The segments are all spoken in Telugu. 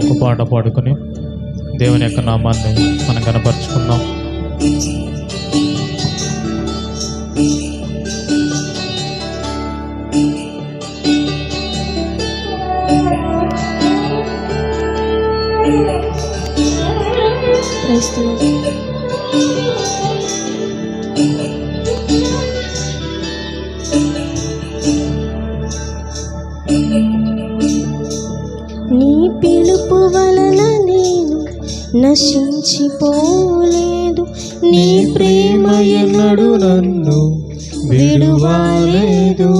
ఒక పాట పాడుకొని దేవుని యొక్క నామాన్ని మనం కనపరుచుకుందాం. నీ పిలుపు వలన నేను నశించిపోలేదు, నీ ప్రేమ ఎన్నడు నన్ను విడువలేదు.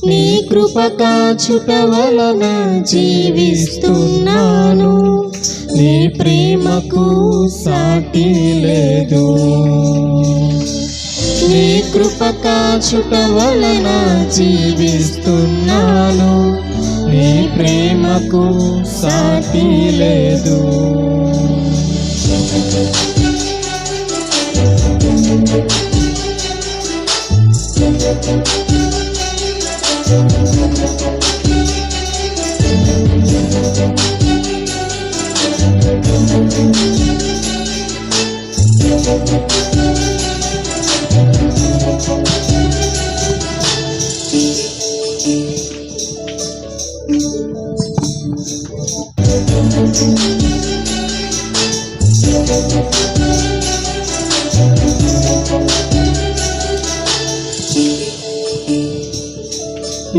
నీ కృప కాచుట వలన జీవిస్తున్నాను, నీ ప్రేమకు సాటి లేదు. నీ కృప కాచుట వలన జీవిస్తున్నాను, నీ ప్రేమకు సాటి లేదు.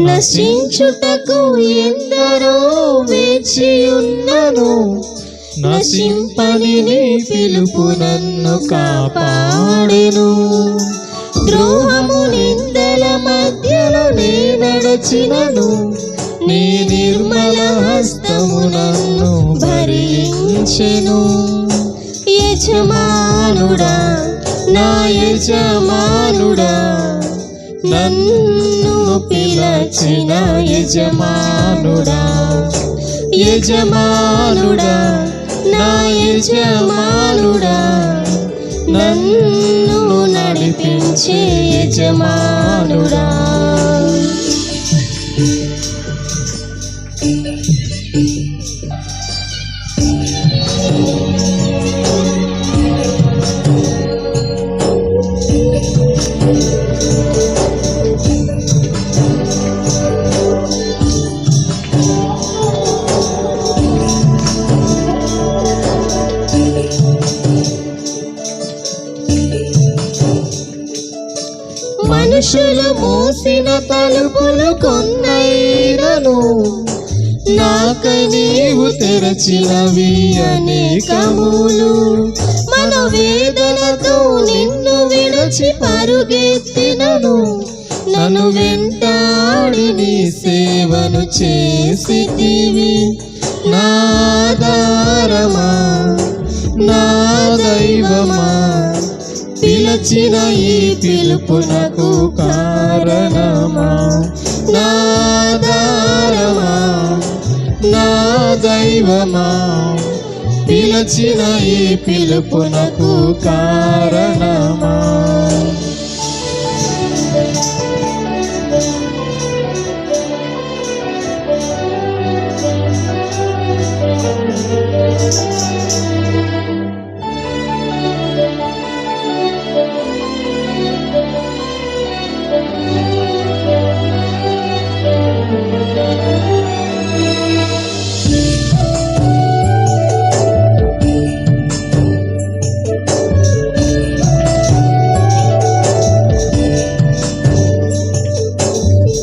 నశించుటకు ఎందరో వేచి ఉన్నను, నశింపని నీ పిలుపు నన్ను కాపాడెను. ద్రోహము నిందల మధ్యలో నే నడచినను, నీ నిర్మల హస్తము నన్ను భరించెను. యజమానుడా, నా యజమానుడా, నన్ను పిలచిన యజమానుడా, యజమానుడా, నా యజమానుడా, నన్ను నడిపించే యజమానుడా. మనుషులు మూసిన తలుపులు కొన్నైనను, నాకై నీవు తెరచినవి అనేకములు. మనోవేదనతో నిన్ను విడిచి పరుగెత్తినను, నన్ను వెంటాడి నీ సేవను చేసితివి. నా ఆధారమా, నా దైవమా, పిలచిన ఈ పిలుపునకు కారణమా. నా ఆధారమా, నా దైవమా, పిలచిన ఈ పిలుపునకు కారణమా.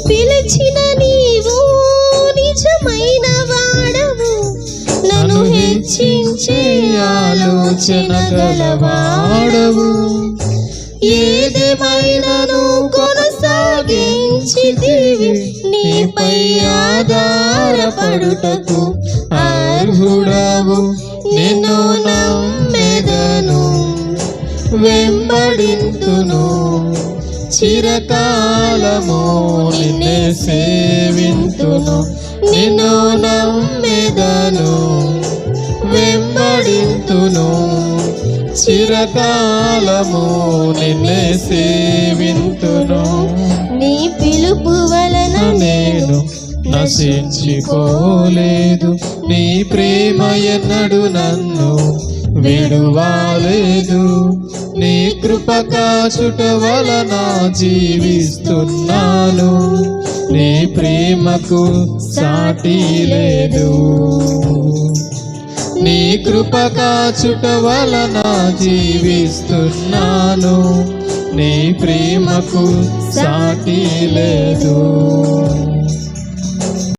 పిలిచిన నీవు నిజమైన వాడవు, నన్ను హెచ్చించే ఆలోచన గలవాడవు. ఏదేమైనను కొనసాగించితివి, నీపై ఆధారపడుటకు అర్హుడవు. నిన్ను నమ్మెదను, వెంబడింతును, చిరకాలము నిన్నే సేవింతును. నిన్ను నమ్మెదను, వెంబడింతును, చిరకాలము నిన్నే సేవింతును. నీ పిలుపు వలన నేను నశించిపోలేదు. నీ ప్రేమ ఎన్నడు నన్ను విడువలేదు. నీ కృప కాచుట వలన జీవిస్తున్నాను. నీ ప్రేమకు సాటి లేదు. నీ కృప కాచుట వలన జీవిస్తున్నాను. నీ ప్రేమకు సాటి లేదు.